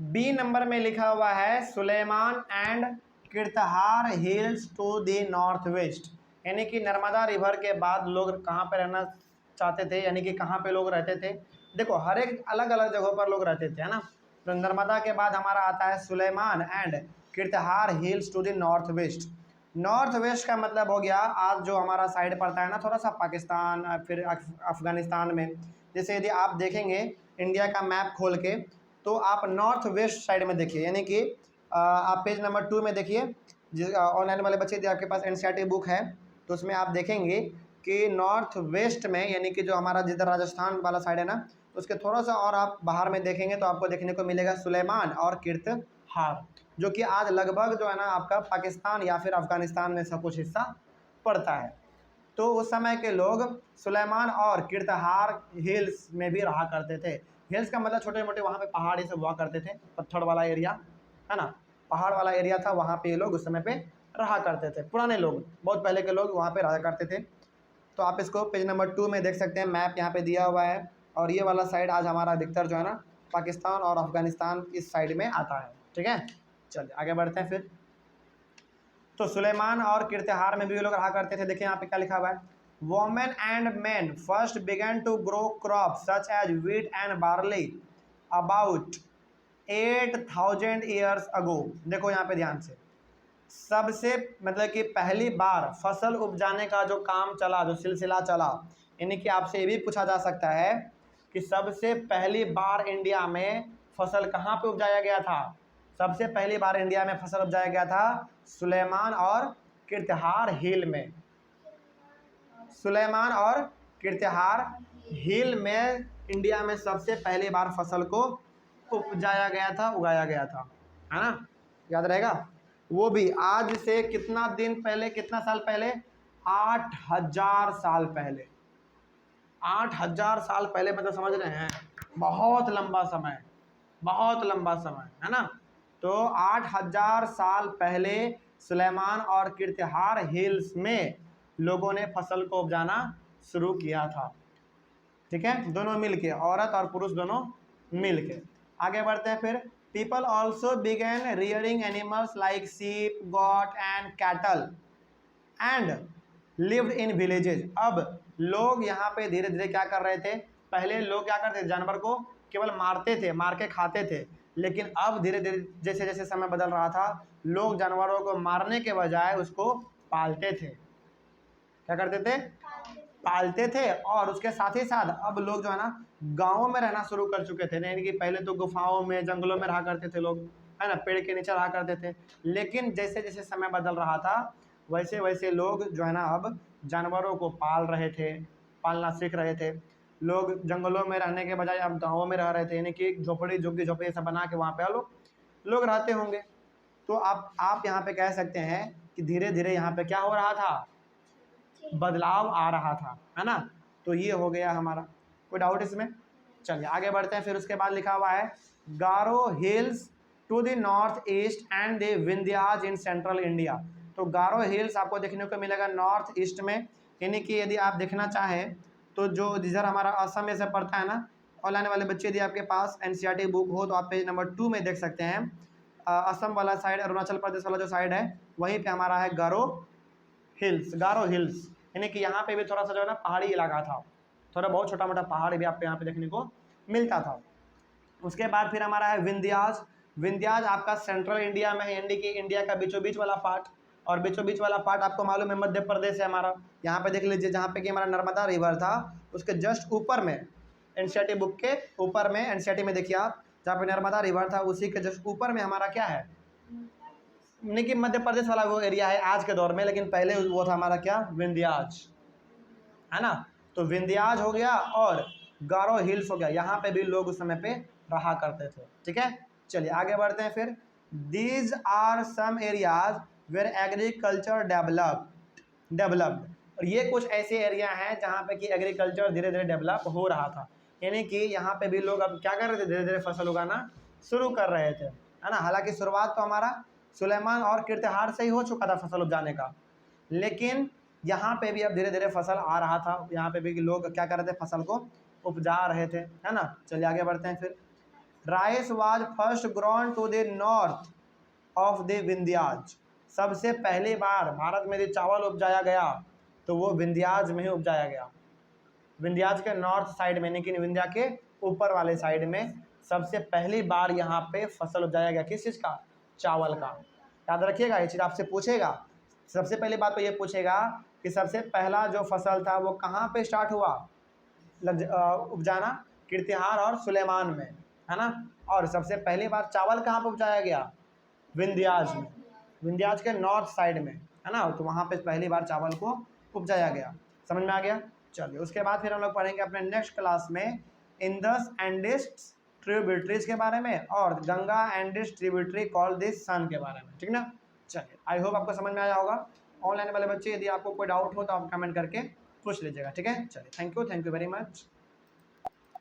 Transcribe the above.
B number में लिखा हुआ है Sulaiman and Kirthar hills to the north west, यानी कि नर्मदा रिवर के बाद लोग कहाँ पे रहना चाहते थे, यानी कि कहाँ पे लोग रहते थे। देखो हर एक अलग अलग जगहों पर लोग रहते थे, है ना। तो नर्मदा के बाद हमारा आता है Sulaiman and Kirthar hills to the north west. North west का मतलब हो गया आज जो हमारा साइड पड़ता है ना, थोड़ा सा पाकिस्तान फिर अफगानिस्तान में। जैसे यदि आप देखेंगे इंडिया का मैप खोल के, तो आप नॉर्थ वेस्ट साइड में देखिए, यानी कि आप पेज नंबर 2 में देखिए, जिस ऑनलाइन वाले बच्चे यदि आपके पास एनसीईआरटी बुक है तो उसमें आप देखेंगे कि नॉर्थ वेस्ट में, यानी कि जो हमारा जिधर राजस्थान वाला साइड है ना, तो उसके थोड़ा सा और आप बाहर में देखेंगे तो आपको देखने को मिलेगा सुलेमान और किरतहार, जो कि आज लगभग जो है ना आपका पाकिस्तान या फिर अफगानिस्तान में सब कुछ हिस्सा पड़ता है। तो उस समय के लोग सुलेमान और किरतहार हिल्स में भी रहा करते थे। हिल्स का मतलब छोटे मोटे वहाँ पे पहाड़ ये सब हुआ करते थे, पत्थर वाला एरिया है ना, पहाड़ वाला एरिया था, वहाँ पे ये लोग उस समय पे रहा करते थे। पुराने लोग, बहुत पहले के लोग वहाँ पे रहा करते थे। तो आप इसको पेज नंबर 2 में देख सकते हैं, मैप यहाँ पे दिया हुआ है। और ये वाला साइड आज हमारा अधिकतर जो है ना पाकिस्तान और अफगानिस्तान इस साइड में आता है। ठीक है, चलिए आगे बढ़ते हैं फिर। तो सुलेमान और किरतहार में भी लोग रहा करते थे। देखिए यहाँ पे क्या लिखा हुआ है, women and man first began to grow crop such as wheat and barley about 8000 years ago. देखो यहाँ पे ध्यान से, सबसे मतलब कि पहली बार फसल उपजाने का जो काम चला, जो सिलसिला चला, यानी कि आपसे ये भी पूछा जा सकता है कि सबसे पहली बार इंडिया में फसल कहाँ पे उपजाया गया था। सबसे पहली बार इंडिया में फसल उपजाया गया था सुलेमान और किरतहार हिल में। सुलेमान और किरतहार हिल में इंडिया में सबसे पहली बार फसल को उपजाया गया था, उगाया गया था, है ना, याद रहेगा। वो भी आज से कितना दिन पहले, कितना साल पहले, 8000 साल पहले। 8000 साल पहले मतलब समझ रहे हैं, बहुत लंबा समय, बहुत लंबा समय, है ना। तो 8000 साल पहले सुलेमान और किरतहार हिल्स में लोगों ने फसल को उपजाना शुरू किया था। ठीक है, दोनों मिलके, औरत और पुरुष दोनों मिलके। आगे बढ़ते हैं फिर। People also begin rearing animals like sheep, goat and cattle and lived in villages. अब लोग यहाँ पे धीरे धीरे क्या कर रहे थे, पहले लोग क्या करते थे, जानवर को केवल मारते थे, मार के खाते थे। लेकिन अब धीरे धीरे जैसे जैसे समय बदल रहा था, लोग जानवरों को मारने के बजाय उसको पालते थे। क्या करते थे, पालते थे। और उसके साथ ही साथ अब लोग जो है ना गाँवों में रहना शुरू कर चुके थे। यानी कि पहले तो गुफाओं में, जंगलों में रहा करते थे लोग, है ना, पेड़ के नीचे रहा करते थे। लेकिन जैसे जैसे समय बदल रहा था, वैसे वैसे लोग जो है ना अब जानवरों को पाल रहे थे, पालना सीख रहे थे। लोग जंगलों में रहने के बजाय अब गाँवों में रह रहे थे, यानी कि झोपड़ी झुग्गी झोपड़ी सब बना के वहाँ पे लोग रहते होंगे। तो आप यहाँ पे कह सकते हैं कि धीरे धीरे यहाँ पे क्या हो रहा था, बदलाव आ रहा था, है ना। तो ये हो गया हमारा, कोई डाउट इसमें। चलिए आगे बढ़ते हैं। फिर उसके बाद लिखा हुआ है Garo hills to the north east and the Vindhyas in central India. तो गारो हिल्स आपको देखने को मिलेगा नॉर्थ ईस्ट में, यानी कि यदि आप देखना चाहें तो जो जिधर हमारा असम में से पड़ता है ना, ऑनलाइन वाले बच्चे यदि आपके पास एनसीईआरटी बुक हो तो आप पेज नंबर 2 में देख सकते हैं। असम वाला साइड, अरुणाचल प्रदेश वाला जो साइड है, वहीं पे हमारा है गारो हिल्स। गारो हिल्स यानी कि यहाँ पे भी थोड़ा सा जो है ना पहाड़ी इलाका था, थोड़ा बहुत छोटा मोटा पहाड़ भी आपको यहाँ पे देखने को मिलता था। उसके बाद फिर हमारा है विंध्याज। विंध्याज आपका सेंट्रल इंडिया में है, यानी कि इंडिया का बीचों बीच वाला पार्ट। और बीचों बीच वाला पार्ट आपको मालूम है मध्य प्रदेश है हमारा। यहाँ पे देख लीजिए, जहाँ पे कि हमारा नर्मदा रिवर था उसके जस्ट ऊपर में, एनसीईआरटी बुक के ऊपर में, एनसीईआरटी में देखिए आप, जहाँ पे नर्मदा रिवर था उसी के जस्ट ऊपर में हमारा क्या है, नहीं कि मध्य प्रदेश वाला वो एरिया है आज के दौर में, लेकिन पहले वो था हमारा क्या, विंध्याज, है ना। तो विंध्याज हो गया और गारो हिल्स हो गया, यहाँ पे भी लोग उस समय पे रहा करते थे। ठीक है, चलिए आगे बढ़ते हैं फिर। These are some areas where agriculture developed. और ये कुछ ऐसे एरिया हैं जहाँ पे कि एग्रीकल्चर धीरे धीरे डेवलप हो रहा था, यानी कि यहाँ पे भी लोग अब क्या कर रहे थे, धीरे धीरे फसल उगाना शुरू कर रहे थे, है ना। हालांकि शुरुआत तो हमारा सुलेमान और किरतहार से ही हो चुका था फसल उपजाने का, लेकिन यहाँ पे भी अब धीरे धीरे फसल आ रहा था, यहाँ पे भी लोग क्या कर रहे थे, फसल को उपजा रहे थे, है ना। चलिए आगे बढ़ते हैं फिर। Rice was first grown to the north of the Vindhyas. सबसे पहली बार भारत में यदि चावल उपजाया गया तो वो विंध्याज में ही उपजाया गया। विंध्याज के नॉर्थ साइड में, लेकिन विंध्या के ऊपर वाले साइड में सबसे पहली बार यहाँ पे फसल उपजाया गया। किस चीज़ का? चावल का। याद रखिएगा, ये चीज़ आपसे पूछेगा। सबसे पहली बात तो ये पूछेगा कि सबसे पहला जो फसल था वो कहाँ पे स्टार्ट हुआ उपजाना? कीर्तिहार और सुलेमान में, है ना। और सबसे पहली बार चावल कहाँ पे उपजाया गया? विंध्याज में, विंध्याज के नॉर्थ साइड में, है ना। तो वहाँ पे पहली बार चावल को उपजाया गया। समझ में आ गया? चलिए, उसके बाद फिर हम लोग पढ़ेंगे अपने नेक्स्ट क्लास में इंडस एंड इट्स ट्रिब्यूटरीज के बारे में और Ganga and its tributary called this Son के बारे में, ठीक ना। चलिए, आई होप आपको समझ में आया होगा। ऑनलाइन वाले बच्चे यदि आपको कोई डाउट हो तो आप कमेंट करके पूछ लीजिएगा, ठीक है। चलिए, थैंक यू वेरी मच।